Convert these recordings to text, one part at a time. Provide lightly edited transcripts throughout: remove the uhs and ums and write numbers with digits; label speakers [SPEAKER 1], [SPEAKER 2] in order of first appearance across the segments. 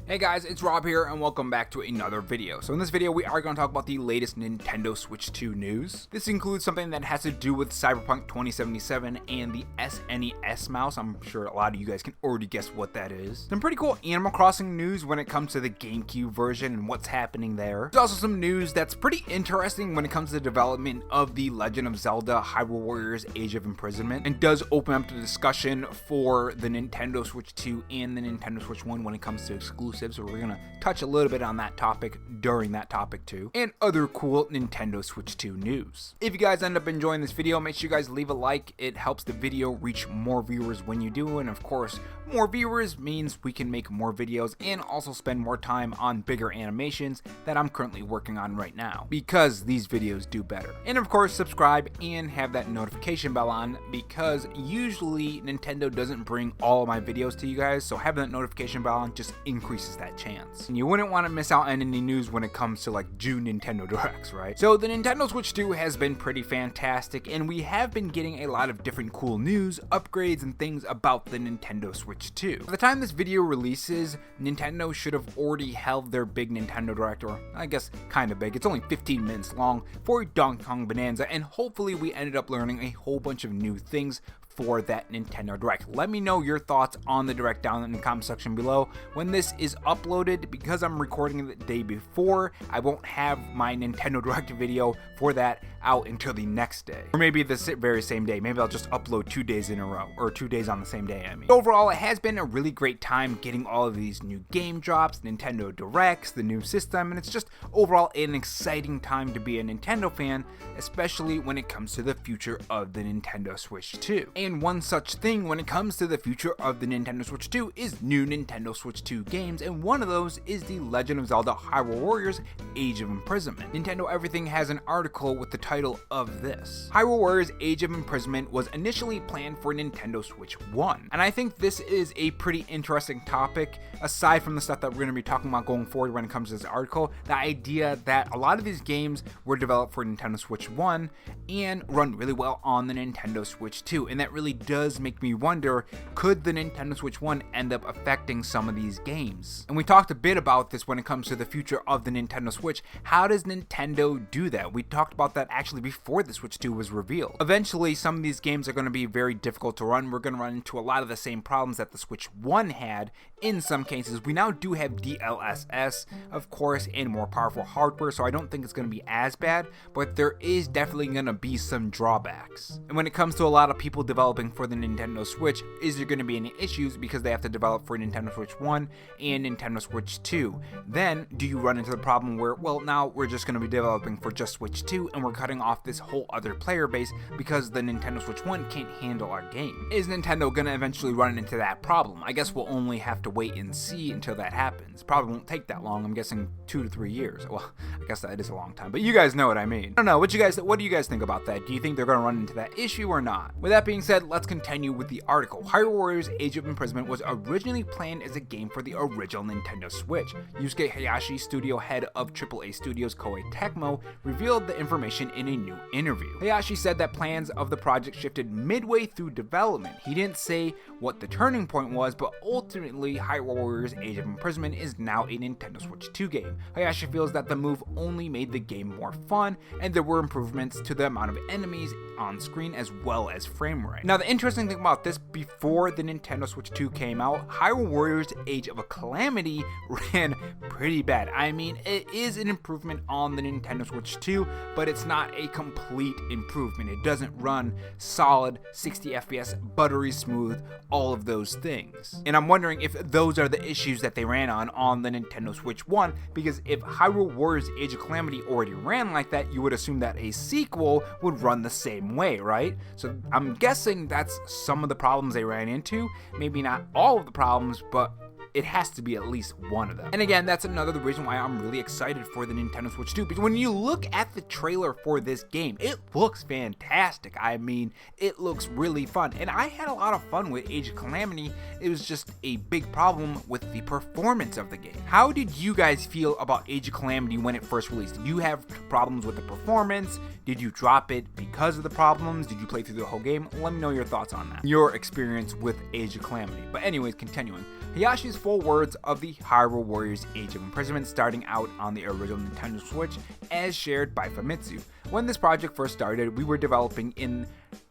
[SPEAKER 1] Hey guys, it's Rob here and welcome back to another video. So in this video we are going to talk about the latest Nintendo Switch 2 news. This includes something that has to do with Cyberpunk 2077 and the SNES mouse. I'm sure a lot of you guys can already guess what that is. Some pretty cool Animal Crossing news when it comes to the GameCube version and what's happening there. There's also some news that's pretty interesting when it comes to the development of the Legend of Zelda Hyrule Warriors Age of Imprisonment, and does open up the discussion for the Nintendo Switch 2 and the Nintendo Switch 1 when it comes to exclusives. So we're going to touch a little bit on that topic during that topic too, and other cool Nintendo Switch 2 news. If you guys end up enjoying this video, make sure you guys leave a like. It helps the video reach more viewers when you do, and of course more viewers means we can make more videos and also spend more time on bigger animations that I'm currently working on right now, because these videos do better. And of course subscribe and have that notification bell on, because usually Nintendo doesn't bring all of my videos to you guys, so having that notification bell on just increases that chance. And you wouldn't want to miss out on any news when it comes to like June Nintendo Directs, right? So the Nintendo Switch 2 has been pretty fantastic, and we have been getting a lot of different cool news, upgrades, and things about the Nintendo Switch 2. By the time this video releases, Nintendo should have already held their big Nintendo Direct, or I guess kind of big. It's only 15 minutes long for Donkey Kong Bonanza, and hopefully we ended up learning a whole bunch of new things for that Nintendo Direct. Let me know your thoughts on the Direct down in the comment section below. When this is uploaded, because I'm recording it the day before, I won't have my Nintendo Direct video for that out until the next day, or maybe the very same day. Maybe I'll just upload 2 days in a row, or 2 days on the same day, I mean. Overall, it has been a really great time getting all of these new game drops, Nintendo Directs, the new system, and it's just overall an exciting time to be a Nintendo fan, especially when it comes to the future of the Nintendo Switch 2. And one such thing when it comes to the future of the Nintendo Switch 2 is new Nintendo Switch 2 games, and one of those is the Legend of Zelda Hyrule Warriors Age of Imprisonment. Nintendo Everything has an article with the title of this. Hyrule Warriors Age of Imprisonment was initially planned for Nintendo Switch 1, and I think this is a pretty interesting topic, aside from the stuff that we're going to be talking about going forward when it comes to this article. The idea that a lot of these games were developed for Nintendo Switch 1 and run really well on the Nintendo Switch 2, and that really does make me wonder, could the Nintendo Switch 1 end up affecting some of these games? And we talked a bit about this when it comes to the future of the Nintendo Switch. How does Nintendo do that? We talked about that actually before the Switch 2 was revealed. Eventually, some of these games are going to be very difficult to run. We're going to run into a lot of the same problems that the Switch 1 had. In some cases, we now do have DLSS, of course, and more powerful hardware, so I don't think it's going to be as bad, but there is definitely going to be some drawbacks. And when it comes to a lot of people developing for the Nintendo Switch, is there going to be any issues because they have to develop for Nintendo Switch 1 and Nintendo Switch 2? Then, do you run into the problem where, well, now we're just going to be developing for just Switch 2 and we're cutting off this whole other player base because the Nintendo Switch 1 can't handle our game? Is Nintendo going to eventually run into that problem? I guess we'll only have to wait and see until that happens. Probably won't take that long. I'm guessing 2 to 3 years. Well, I guess that is a long time, but you guys know what I mean. I don't know. What do you guys think about that? Do you think they're going to run into that issue or not? With that being said, let's continue with the article. Hyrule Warriors Age of Imprisonment was originally planned as a game for the original Nintendo Switch. Yusuke Hayashi, studio head of AAA Studios Koei Tecmo, revealed the information in a new interview. Hayashi said that plans of the project shifted midway through development. He didn't say what the turning point was, but ultimately Hyrule Warriors Age of Imprisonment is now a Nintendo Switch 2 game. Hayashi feels that the move only made the game more fun, and there were improvements to the amount of enemies on screen as well as frame rate. Now, the interesting thing about this, before the Nintendo Switch 2 came out, Hyrule Warriors Age of a Calamity ran pretty bad. I mean, it is an improvement on the Nintendo Switch 2, but it's not a complete improvement. It doesn't run solid 60 FPS, buttery smooth, all of those things. And I'm wondering if those are the issues that they ran on the Nintendo Switch 1, because if Hyrule Warriors Age of Calamity already ran like that, you would assume that a sequel would run the same way, right? So I'm guessing that's some of the problems they ran into. Maybe not all of the problems, but it has to be at least one of them. And again, that's another reason why I'm really excited for the Nintendo Switch 2, because when you look at the trailer for this game, it looks fantastic. I mean, it looks really fun, and I had a lot of fun with Age of Calamity. It was just a big problem with the performance of the game. How did you guys feel about Age of Calamity when it first released? Did you have problems with the performance? Did you drop it because of the problems? Did you play through the whole game? Let me know your thoughts on that, your experience with Age of Calamity. But anyways, continuing. Hayashi's full words of the Hyrule Warriors Age of Imprisonment starting out on the original Nintendo Switch as shared by Famitsu. When this project first started, we were developing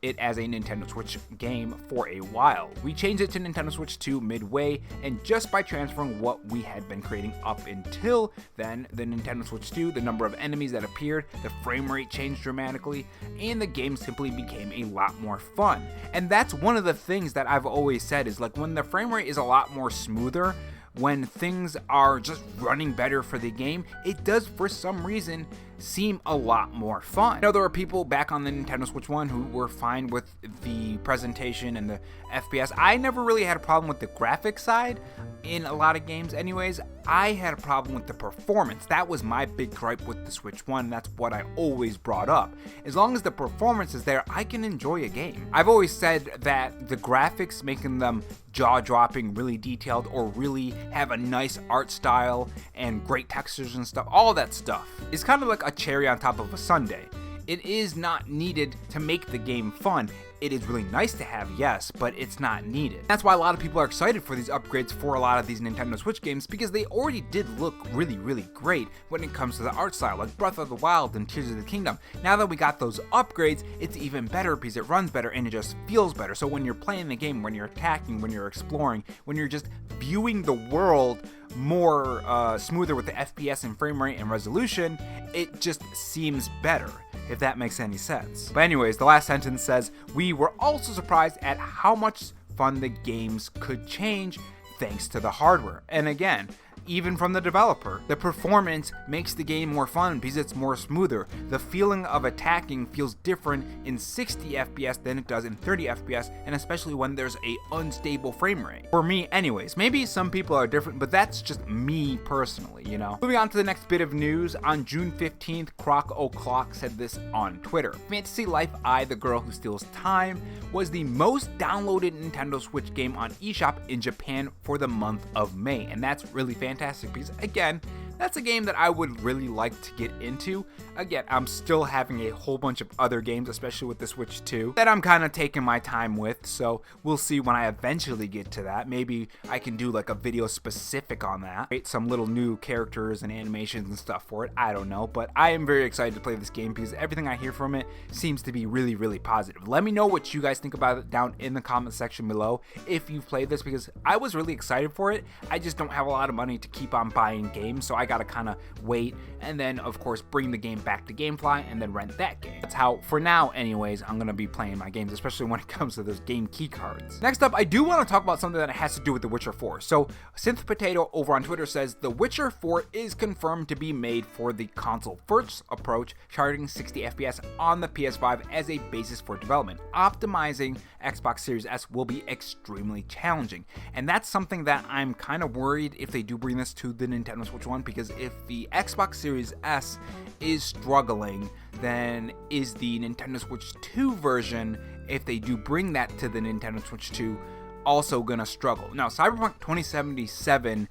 [SPEAKER 1] it as a Nintendo Switch game for a while. We changed it to Nintendo Switch 2 midway, and just by transferring what we had been creating up until then, the Nintendo Switch 2, the number of enemies that appeared, the frame rate changed dramatically, and the game simply became a lot more fun. And that's one of the things that I've always said is like when the frame rate is a lot more smoother, when things are just running better for the game, it does for some reason seem a lot more fun. I know there are people back on the Nintendo Switch 1 who were fine with the presentation and the FPS. I never really had a problem with the graphics side in a lot of games anyways. I had a problem with the performance. That was my big gripe with the Switch 1. That's what I always brought up. As long as the performance is there, I can enjoy a game. I've always said that the graphics, making them jaw-dropping, really detailed, or really have a nice art style and great textures and stuff, all that stuff is kind of like a cherry on top of a sundae. It is not needed to make the game fun. It is really nice to have, yes, but it's not needed. That's why a lot of people are excited for these upgrades for a lot of these Nintendo Switch games, because they already did look really, really great when it comes to the art style, like Breath of the Wild and Tears of the Kingdom. Now that we got those upgrades, it's even better because it runs better and it just feels better. So when you're playing the game, when you're attacking, when you're exploring, when you're just viewing the world more smoother with the FPS and frame rate and resolution, it just seems better, if that makes any sense. But anyways, the last sentence says, "We were also surprised at how much fun the games could change thanks to the hardware." And again, even from the developer, the performance makes the game more fun because it's more smoother. The feeling of attacking feels different in 60 FPS than it does in 30 FPS, and especially when there's a unstable frame rate. For me anyways. Maybe some people are different, but that's just me personally, you know? Moving on to the next bit of news, on June 15th, Croc O'Clock said this on Twitter. Fantasy Life I, the Girl Who Steals Time was the most downloaded Nintendo Switch game on eShop in Japan for the month of May, and that's really fantastic because, again, that's a game that I would really like to get into. Again, I'm still having a whole bunch of other games, especially with the Switch 2, that I'm kind of taking my time with, so we'll see when I eventually get to that. Maybe I can do like a video specific on that, create some little new characters and animations and stuff for it, I don't know, but I am very excited to play this game because everything I hear from it seems to be really, really positive. Let me know what you guys think about it down in the comment section below if you've played this, because I was really excited for it. I just don't have a lot of money to keep on buying games, so I gotta kind of wait and then of course bring the game back to GameFly and then rent that game. That's how, for now anyways, I'm gonna be playing my games, especially when it comes to those game key cards. Next up, I do want to talk about something that has to do with The Witcher 4. So Synth Potato over on Twitter says The Witcher 4 is confirmed to be made for the console first approach, targeting 60 FPS on the PS5 as a basis for development. Optimizing Xbox Series S will be extremely challenging, and that's something that I'm kind of worried if they do bring this to the Nintendo Switch 1, because if the Xbox Series S is struggling, then is the Nintendo Switch 2 version, if they do bring that to the Nintendo Switch 2, also gonna struggle. Now, Cyberpunk 2077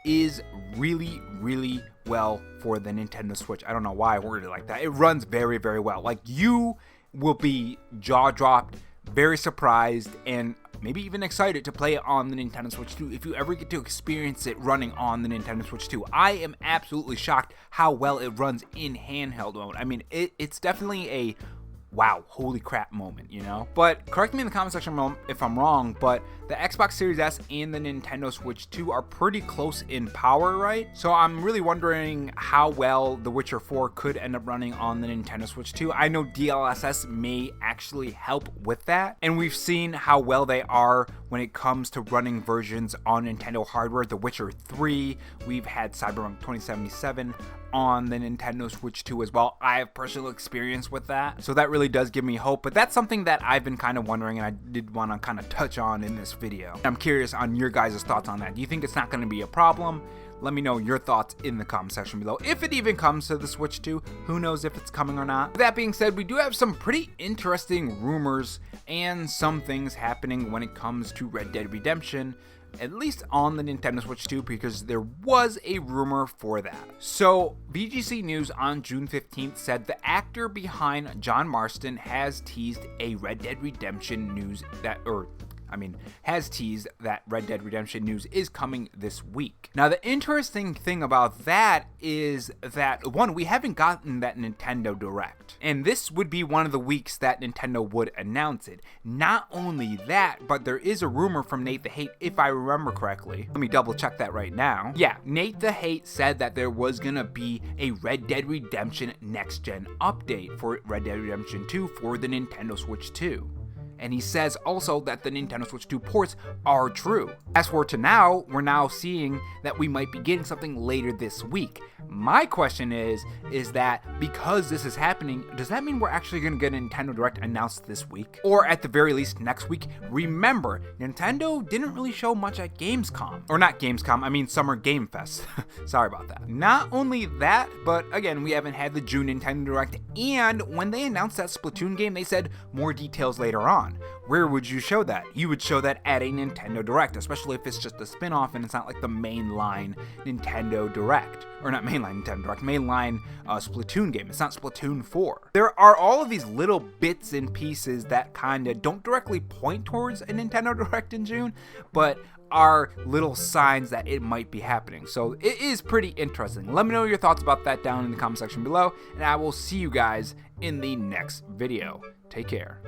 [SPEAKER 1] is really, really well for the Nintendo Switch. I don't know why I worded it like that. It runs very, very well. Like, you will be jaw-dropped, very surprised, and maybe even excited to play it on the Nintendo Switch 2 if you ever get to experience it running on the Nintendo Switch 2. I am absolutely shocked how well it runs in handheld mode. I mean, it's definitely a wow, holy crap moment, you know? But correct me in the comment section if I'm wrong, but the Xbox Series S and the Nintendo Switch 2 are pretty close in power, right? So I'm really wondering how well The Witcher 4 could end up running on the Nintendo Switch 2. I know DLSS may actually help with that, and we've seen how well they are when it comes to running versions on Nintendo hardware. The Witcher 3, we've had Cyberpunk 2077 on the Nintendo Switch 2 as well. I have personal experience with that, so that really does give me hope, but that's something that I've been kind of wondering and I did want to kind of touch on in this video. I'm curious on your guys' thoughts on that. Do you think it's not going to be a problem? Let me know your thoughts in the comment section below. If it even comes to the Switch 2, who knows if it's coming or not. With that being said, we do have some pretty interesting rumors and some things happening when it comes to Red Dead Redemption, at least on the Nintendo Switch 2, because there was a rumor for that. So VGC News on June 15th said the actor behind John Marston has teased a Red Dead Redemption news that, has teased that Red Dead Redemption news is coming this week. Now, the interesting thing about that is that, one, we haven't gotten that Nintendo Direct, and this would be one of the weeks that Nintendo would announce it. Not only that, but there is a rumor from Nate the Hate, if I remember correctly. Let me double check that right now. Yeah, Nate the Hate said that there was gonna be a Red Dead Redemption next gen update for Red Dead Redemption 2 for the Nintendo Switch 2. And he says also that the Nintendo Switch 2 ports are true. As for to now, we're now seeing that we might be getting something later this week. My question is that because this is happening, does that mean we're actually going to get a Nintendo Direct announced this week? Or at the very least next week? Remember, Nintendo didn't really show much at Gamescom. Or not Gamescom, I mean Summer Game Fest. Sorry about that. Not only that, but again, we haven't had the June Nintendo Direct, and when they announced that Splatoon game, they said more details later on. Where would you show that? You would show that at a Nintendo Direct, especially if it's just a spin-off and it's not like the mainline Nintendo Direct. Or not mainline Nintendo Direct, mainline Splatoon game. It's not Splatoon 4. There are all of these little bits and pieces that kinda don't directly point towards a Nintendo Direct in June, but are little signs that it might be happening. So it is pretty interesting. Let me know your thoughts about that down in the comment section below, and I will see you guys in the next video. Take care.